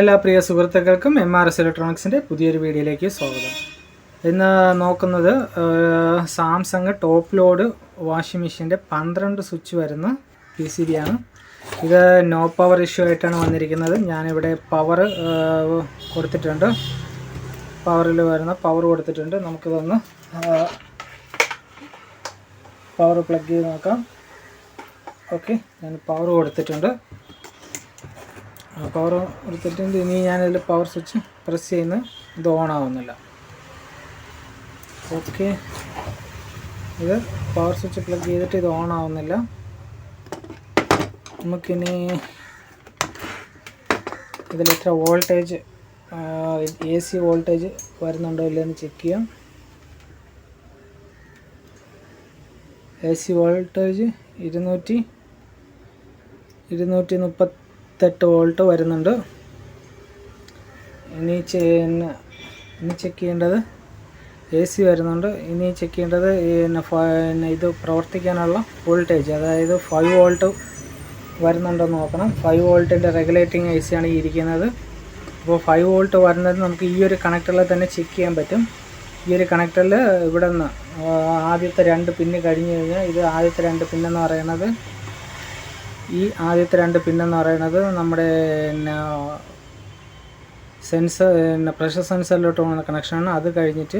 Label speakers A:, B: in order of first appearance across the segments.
A: എല്ലാ പ്രിയ സുഹൃത്തുക്കൾക്കും MRS ഇലക്ട്രോണിക്സിൻ്റെ പുതിയൊരു വീഡിയോയിലേക്ക് സ്വാഗതം. ഇന്ന് നോക്കുന്നത് സാംസങ് ടോപ്പ് ലോഡ് വാഷിംഗ് മെഷീൻ്റെ 12 സ്വിച്ച് വരുന്ന PCB ആണ്. ഇത് നോ പവർ ഇഷ്യൂ ആയിട്ടാണ് വന്നിരിക്കുന്നത്. ഞാനിവിടെ പവർ കൊടുത്തിട്ടുണ്ട്, പവറിൽ വരുന്ന പവർ കൊടുത്തിട്ടുണ്ട്. നമുക്കിതൊന്ന് പവർ പ്ലഗ് ചെയ്ത് നോക്കാം. ഓക്കെ, ഞാൻ പവർ കൊടുത്തിട്ടുണ്ട്. പവർ കൊടുത്തിട്ടുണ്ട്. ഇനി ഞാനിതിൽ പവർ സ്വിച്ച് പ്രസ് ചെയ്യുന്ന ഇത് ഓൺ ആവുന്നില്ല. ഓക്കെ, ഇത് പവർ സ്വിച്ച് പ്ലഗ് ചെയ്തിട്ട് ഇത് ഓൺ ആവുന്നില്ല. നമുക്കിനി ഇതിൽ എത്ര വോൾട്ടേജ് AC വോൾട്ടേജ് വരുന്നുണ്ടോ ഇല്ലയെന്ന് ചെക്ക് ചെയ്യാം. AC വോൾട്ടേജ് 238 വോൾട്ട് വരുന്നുണ്ട്. ഇനി ചെക്ക് ചെയ്യേണ്ടത് AC വരുന്നുണ്ട്. ഇനി ചെക്ക് ചെയ്യേണ്ടത് ഇത് പ്രവർത്തിക്കാനുള്ള വോൾട്ടേജ്, അതായത് 5 വോൾട്ട് വരുന്നുണ്ടെന്ന് നോക്കണം. 5 വോൾട്ടിൻ്റെ റെഗുലേറ്റിംഗ് AC ആണ് ഈ ഇരിക്കുന്നത്. അപ്പോൾ 5 വോൾട്ട് വരുന്നത് നമുക്ക് ഈ ഒരു കണക്ടറിൽ തന്നെ ചെക്ക് ചെയ്യാൻ പറ്റും. ഈ ഒരു കണക്ടറിൽ ഇവിടെ നിന്ന് ആദ്യത്തെ 2 പിന്ന് കഴിഞ്ഞ് കഴിഞ്ഞാൽ ഇത് ആദ്യത്തെ 2 പിന്നെന്ന് പറയുന്നത് ആദ്യത്തെ 2 പിന്നെന്ന് പറയുന്നത് നമ്മുടെ പ്രഷർ സെൻസറിലോട്ട് പോകുന്ന കണക്ഷനാണ്. അത് കഴിഞ്ഞിട്ട്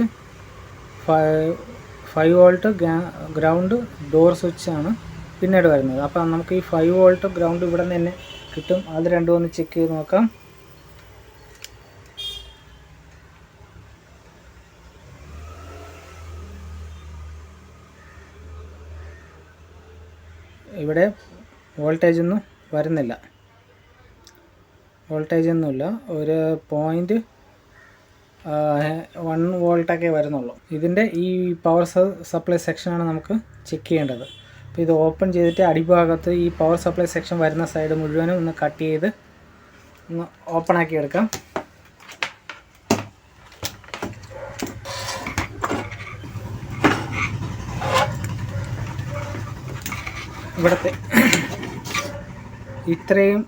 A: 5 വോൾട്ട് ഗ്രൗണ്ട് ഡോർ സ്വിച്ചാണ് പിന്നീട് വരുന്നത്. അപ്പം നമുക്ക് ഈ 5 വോൾട്ട് ഗ്രൗണ്ട് ഇവിടെ നിന്ന് തന്നെ കിട്ടും. അത് രണ്ടും ഒന്ന് ചെക്ക് ചെയ്ത് നോക്കാം. ഇവിടെ വോൾട്ടേജ് ഒന്നും വരുന്നില്ല, വോൾട്ടേജ് ഒന്നുമില്ല. ഒരു 0.1 വോൾട്ടൊക്കെ വരുന്നുള്ളൂ. ഇതിൻ്റെ ഈ പവർ സപ്ലൈ സെക്ഷനാണ് നമുക്ക് ചെക്ക് ചെയ്യേണ്ടത്. അപ്പോൾ ഇത് ഓപ്പൺ ചെയ്തിട്ട് അടിഭാഗത്ത് ഈ പവർ സപ്ലൈ സെക്ഷൻ വരുന്ന സൈഡ് മുഴുവനും ഒന്ന് കട്ട് ചെയ്ത് ഒന്ന് ഓപ്പൺ ആക്കി എടുക്കാം. ഇവിടുത്തെ ഇത്രയും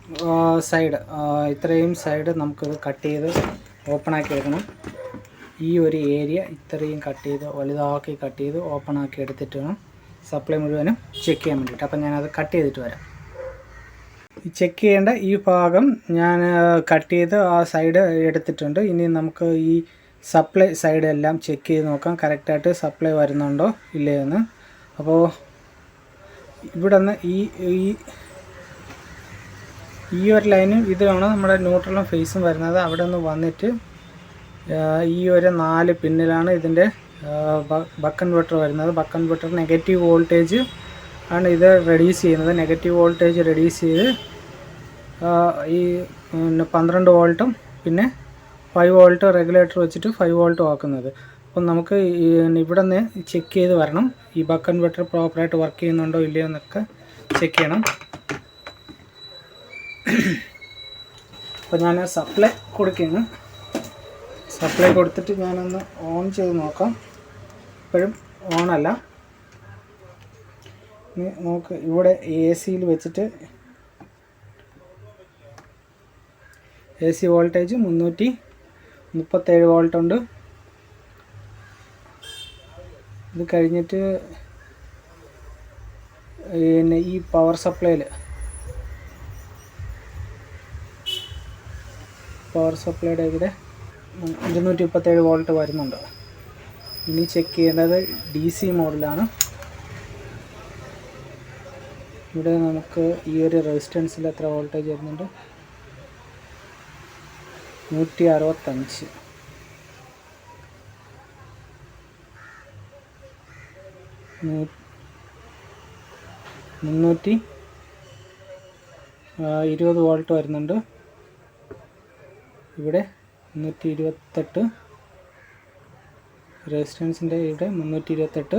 A: സൈഡ് നമുക്കിത് കട്ട് ചെയ്ത് ഓപ്പൺ ആക്കി എടുക്കണം. ഈ ഒരു ഏരിയ ഇത്രയും കട്ട് ചെയ്ത് വലുതാക്കി കട്ട് ചെയ്ത് ഓപ്പൺ ആക്കി എടുത്തിട്ട് വേണം സപ്ലൈ മുഴുവനും ചെക്ക് ചെയ്യാൻ വേണ്ടിയിട്ട്. അപ്പം ഞാനത് കട്ട് ചെയ്തിട്ട് വരാം. ഈ ചെക്ക് ചെയ്യേണ്ട ഈ ഭാഗം ഞാൻ കട്ട് ചെയ്ത് ആ സൈഡ് എടുത്തിട്ടുണ്ട്. ഇനി നമുക്ക് ഈ സപ്ലൈ സൈഡ് എല്ലാം ചെക്ക് ചെയ്ത് നോക്കാം, കറക്റ്റായിട്ട് സപ്ലൈ വരുന്നുണ്ടോ ഇല്ലയെന്ന്. അപ്പോൾ ഇവിടെ നിന്ന് ഈ ഒരു ലൈനും ഇതാണ് നമ്മുടെ ന്യൂട്രലും ഫേസും വരുന്നത്. അവിടെ നിന്ന് വന്നിട്ട് ഈ ഒരു 4 പിന്നിലാണ് ഇതിൻ്റെ ബക്ക് കൺവെർട്ടർ വരുന്നത്. ബക്ക് കൺവെർട്ടർ നെഗറ്റീവ് വോൾട്ടേജ് ആണ് ഇത് റെഡ്യൂസ് ചെയ്യുന്നത്. നെഗറ്റീവ് വോൾട്ടേജ് റെഡ്യൂസ് ചെയ്ത് ഈ 12 വോൾട്ടും പിന്നെ 5 വോൾട്ട് റെഗുലേറ്റർ വെച്ചിട്ട് 5 വോൾട്ടും ആക്കുന്നത്. അപ്പം നമുക്ക് ഇവിടെ നിന്ന് ചെക്ക് ചെയ്ത് വരണം, ഈ ബക്ക് കൺവെർട്ടർ പ്രോപ്പറായിട്ട് വർക്ക് ചെയ്യുന്നുണ്ടോ ഇല്ലയോ എന്നൊക്കെ ചെക്ക് ചെയ്യണം. അപ്പോൾ ഞാൻ സപ്ലൈ കൊടുക്കുന്നു. സപ്ലൈ കൊടുത്തിട്ട് ഞാനൊന്ന് ഓൺ ചെയ്ത് നോക്കാം. ഇപ്പോഴും ഓണല്ല. നമുക്ക് ഇവിടെ AC വെച്ചിട്ട് AC വോൾട്ടേജ് 337 വോൾട്ട് ഉണ്ട്. ഇത് കഴിഞ്ഞിട്ട് പിന്നെ ഈ പവർ സപ്ലൈയുടെ ഇവിടെ 237 വോൾട്ട് വരുന്നുണ്ട്. ഇനി ചെക്ക് ചെയ്യേണ്ടത് DC മോഡിലാണ്. ഇവിടെ നമുക്ക് ഈ ഒരു റെസിസ്റ്റൻസിൽ എത്ര വോൾട്ടേജ് വരുന്നുണ്ട്? 165. 320 വോൾട്ട് വരുന്നുണ്ട്. ഇവിടെ 328 റെസിസ്റ്റൻസിൻ്റെ ഇവിടെ 328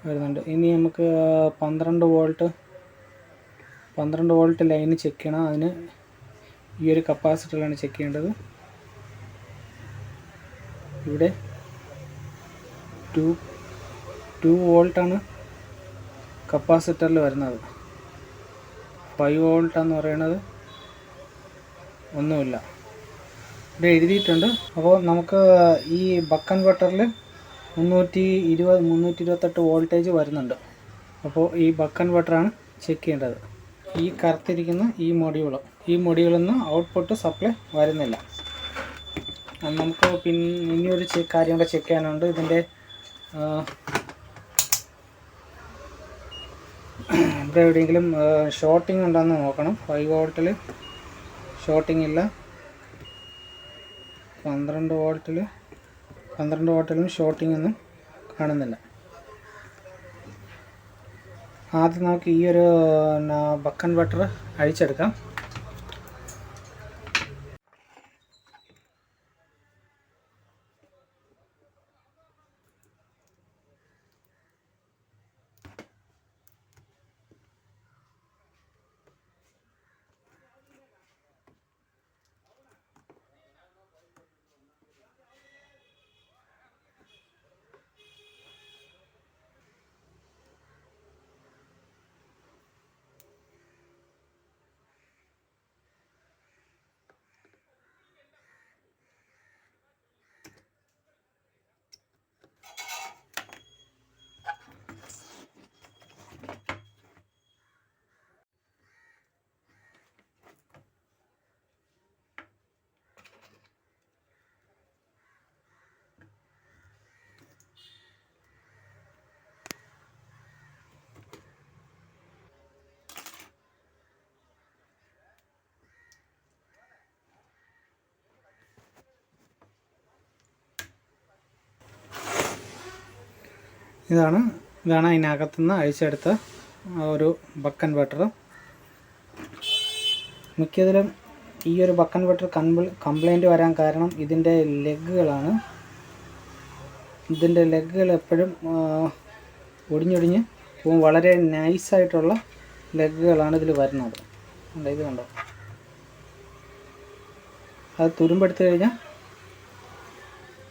A: വരുന്നുണ്ട്. ഇനി നമുക്ക് 12 വോൾട്ട് ലൈന് ചെക്ക് ചെയ്യണം. അതിന് ഈ ഒരു കപ്പാസിറ്ററിലാണ് ചെക്ക് ചെയ്യേണ്ടത്. ഇവിടെ 2 വോൾട്ടാണ് കപ്പാസിറ്ററിൽ വരുന്നത്. 5 വോൾട്ട് എന്ന് പറയുന്നത് ഒന്നുമില്ല. ഇവിടെ എഴുതിയിട്ടുണ്ട്. അപ്പോൾ നമുക്ക് ഈ ബക്ക് കൺവെർട്ടറിൽ 328 വോൾട്ടേജ് വരുന്നുണ്ട്. അപ്പോൾ ഈ ബക്ക് കൺവെർട്ടറാണ് ചെക്ക് ചെയ്യേണ്ടത്. ഈ കറുത്തിരിക്കുന്ന ഈ മൊഡ്യൂളിൽ നിന്ന് ഔട്ട്പുട്ട് സപ്ലൈ വരുന്നില്ല. നമുക്ക് ഇനിയൊരു കാര്യം കൂടെ ചെക്ക് ചെയ്യാനുണ്ട്. ഇതിൻ്റെ ഇവിടെ എവിടെയെങ്കിലും ഷോർട്ടിങ് ഉണ്ടോയെന്ന് നോക്കണം. 5 വോൾട്ടിൽ ഷോർട്ടിങ് ഇല്ല. 12 വോൾട്ടിലും ഷോർട്ടിങ് ഒന്നും കാണുന്നില്ല. ആദ്യം നമുക്ക് ഈ ഒരു ബക്ക് കൺവെർട്ടർ അഴിച്ചെടുക്കാം. ഇതാണ് അതിനകത്തുനിന്ന് അഴിച്ചെടുത്ത ഒരു ബക്ക് കൺവെർട്ടർ. മിക്കതിലും ഈ ഒരു ബക്ക് കൺവെർട്ടർ കംപ്ലൈൻറ്റ് വരാൻ കാരണം ഇതിൻ്റെ ലെഗുകളാണ്. ഇതിൻ്റെ ലെഗുകൾ എപ്പോഴും ഒടിഞ്ഞൊടിഞ്ഞ് പോകും. വളരെ നൈസായിട്ടുള്ള ലെഗുകളാണ് ഇതിൽ വരുന്നത്. ഇത് കണ്ടോ, അത് തുരുമ്പെടുത്ത് കഴിഞ്ഞാൽ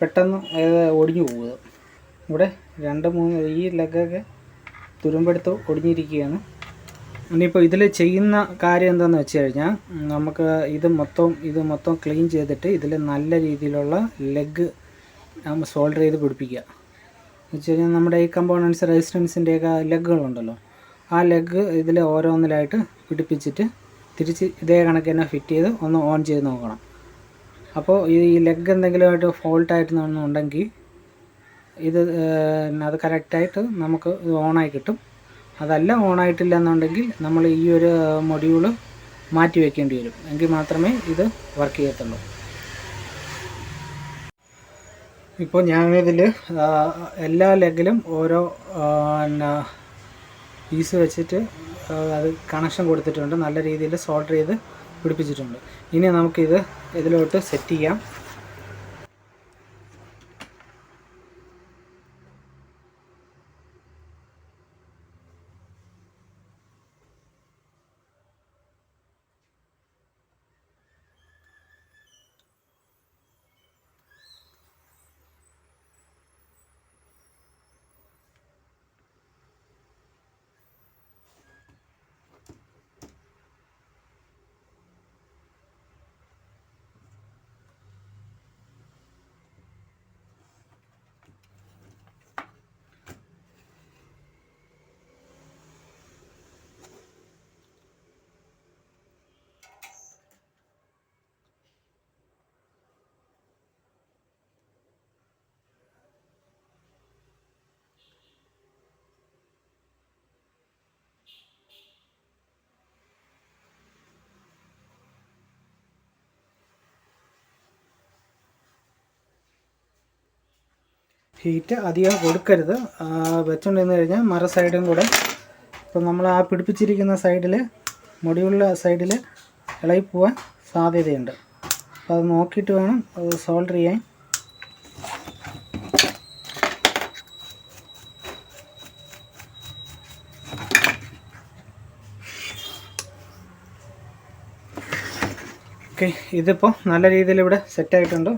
A: പെട്ടെന്ന് ഒടിഞ്ഞു പോകുക. ഇവിടെ 2-3 ഈ ലെഗൊക്കെ തുരുമ്പെടുത്ത് ഒടിഞ്ഞിരിക്കുകയാണ്. ഇനിയിപ്പോൾ ഇതിൽ ചെയ്യുന്ന കാര്യം എന്താണെന്ന് വെച്ച് കഴിഞ്ഞാൽ, നമുക്ക് ഇത് മൊത്തം ക്ലീൻ ചെയ്തിട്ട് ഇതിൽ നല്ല രീതിയിലുള്ള ലെഗ് നമ്മൾ സോൾഡർ ചെയ്ത് പിടിപ്പിക്കുക. എന്ന് വെച്ച് കഴിഞ്ഞാൽ നമ്മുടെ ഈ കമ്പോണൻസ് റെസിസ്റ്റൻസിൻ്റെയൊക്കെ ലെഗുകളുണ്ടല്ലോ, ആ ലെഗ് ഇതിൽ ഓരോന്നിലായിട്ട് പിടിപ്പിച്ചിട്ട് തിരിച്ച് ഇതേ കണക്ക് തന്നെ ഫിറ്റ് ചെയ്ത് ഒന്ന് ഓൺ ചെയ്ത് നോക്കണം. അപ്പോൾ ഈ ലെഗ് എന്തെങ്കിലുമായിട്ട് ഫോൾട്ടായിട്ടുണ്ടെങ്കിൽ അത് കറക്റ്റായിട്ട് നമുക്ക് ഓണായി കിട്ടും. അതല്ല ഓണായിട്ടില്ല എന്നുണ്ടെങ്കിൽ നമ്മൾ ഈ ഒരു മൊഡ്യൂള് മാറ്റി വയ്ക്കേണ്ടി വരും. എങ്കിൽ മാത്രമേ ഇത് വർക്ക് ചെയ്യത്തുള്ളൂ. ഇപ്പോൾ ഞാനിതിൽ എല്ലാ ലെഗിലും ഓരോ പീസ് വെച്ചിട്ട് അത് കണക്ഷൻ കൊടുത്തിട്ടുണ്ട്. നല്ല രീതിയിൽ സോൾഡർ ചെയ്ത് പിടിപ്പിച്ചിട്ടുണ്ട്. ഇനി നമുക്കിത് ഇതിലോട്ട് സെറ്റ് ചെയ്യാം. ഹീറ്റ് അധികം കൊടുക്കരുത്. വെച്ചുകൊണ്ടിരുന്ന് കഴിഞ്ഞാൽ മറ സൈഡും കൂടെ, ഇപ്പം നമ്മൾ ആ പിടിപ്പിച്ചിരിക്കുന്ന സൈഡിൽ, മൊഡ്യൂളിലെ സൈഡിൽ ഇളകി പോകാൻ സാധ്യതയുണ്ട്. അപ്പോൾ അത് നോക്കിയിട്ട് വേണം അത് സോൾഡർ ചെയ്യാൻ. ഓക്കെ, ഇതിപ്പോൾ നല്ല രീതിയിൽ ഇവിടെ സെറ്റായിട്ടുണ്ട്.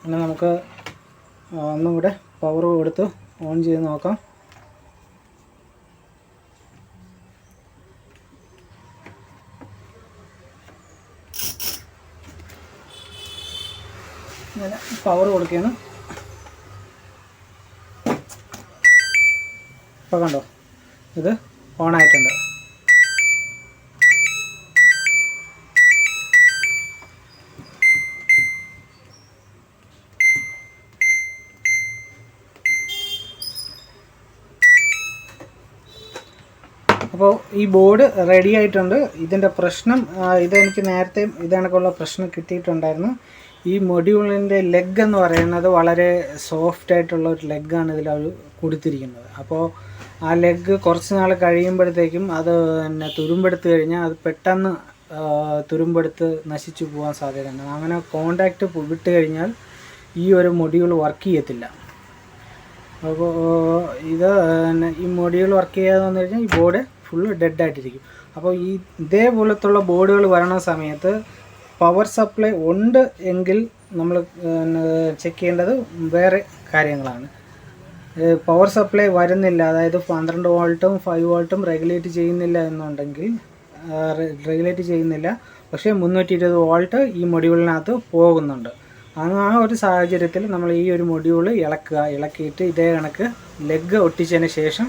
A: പിന്നെ നമുക്ക് ഒന്നും കൂടെ പവർ കൊടുത്ത് ഓൺ ചെയ്ത് നോക്കാം. ഇങ്ങനെ പവർ കൊടുക്കുകയാണ്. ഇപ്പോൾ കണ്ടോ, ഇത് ഓണായിട്ടുണ്ട്. അപ്പോൾ ഈ ബോർഡ് റെഡി ആയിട്ടുണ്ട്. ഇതിൻ്റെ പ്രശ്നം, ഇതെനിക്ക് നേരത്തെ ഇതേണക്കുള്ള പ്രശ്നം കിട്ടിയിട്ടുണ്ടായിരുന്നു. ഈ മൊഡ്യൂളിൻ്റെ ലെഗ് എന്ന് പറയുന്നത് വളരെ സോഫ്റ്റ് ആയിട്ടുള്ള ഒരു ലെഗാണ് ഇതിൽ അവർ കൊടുത്തിരിക്കുന്നത്. അപ്പോൾ ആ ലെഗ് കുറച്ച് നാൾ കഴിയുമ്പോഴത്തേക്കും അത് പിന്നെ തുരുമ്പെടുത്ത് കഴിഞ്ഞാൽ അത് പെട്ടെന്ന് തുരുമ്പെടുത്ത് നശിച്ചു പോകാൻ സാധ്യതയുണ്ട്. അങ്ങനെ കോണ്ടാക്റ്റ് വിട്ട് കഴിഞ്ഞാൽ ഈ ഒരു മൊഡ്യൂൾ വർക്ക് ചെയ്യത്തില്ല. അപ്പോൾ ഇത് ഈ മൊഡ്യൂൾ വർക്ക് ചെയ്യാതെ വന്നു കഴിഞ്ഞാൽ ഈ ബോർഡ് ഫുള്ള് ഡെഡായിട്ടിരിക്കും. അപ്പോൾ ഇതേപോലത്തുള്ള ബോർഡുകൾ വരണ സമയത്ത് പവർ സപ്ലൈ ഉണ്ട് എങ്കിൽ നമ്മൾ ചെക്ക് ചെയ്യേണ്ടത് വേറെ കാര്യങ്ങളാണ്. പവർ സപ്ലൈ വരുന്നില്ല, അതായത് 12 വോൾട്ടും 5 വോൾട്ടും റെഗുലേറ്റ് ചെയ്യുന്നില്ല എന്നുണ്ടെങ്കിൽ, റെഗുലേറ്റ് ചെയ്യുന്നില്ല പക്ഷേ 320 വോൾട്ട് ഈ മൊഡ്യൂളിനകത്ത് പോകുന്നുണ്ട്. ആ ഒരു സാഹചര്യത്തിൽ നമ്മൾ ഈ ഒരു മൊഡ്യൂൾ ഇളക്കിയിട്ട് ഇതേ കണക്ക് ലെഗ് ഒട്ടിച്ചതിന് ശേഷം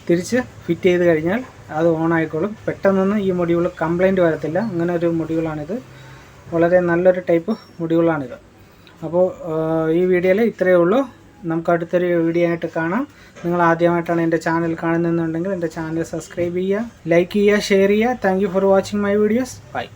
A: തിരിച്ച് ഫിറ്റ് ചെയ്ത് കഴിഞ്ഞാൽ അത് ഓണായിക്കോളും. പെട്ടെന്നൊന്നും ഈ മൊഡ്യൂൾ കംപ്ലൈൻറ്റ് വരത്തില്ല. അങ്ങനെ ഒരു മൊഡ്യൂളാണിത്. വളരെ നല്ലൊരു ടൈപ്പ് മൊഡ്യൂളാണിത്. അപ്പോൾ ഈ വീഡിയോയിൽ ഇത്രയേ ഉള്ളൂ. നമുക്ക് അടുത്തൊരു വീഡിയോ ആയിട്ട് കാണാം. നിങ്ങൾ ആദ്യമായിട്ടാണ് എൻ്റെ ചാനൽ കാണുന്നതെന്നുണ്ടെങ്കിൽ എൻ്റെ ചാനൽ സബ്സ്ക്രൈബ് ചെയ്യുക, ലൈക്ക് ചെയ്യുക, ഷെയർ ചെയ്യുക. Thank you for watching my videos. By.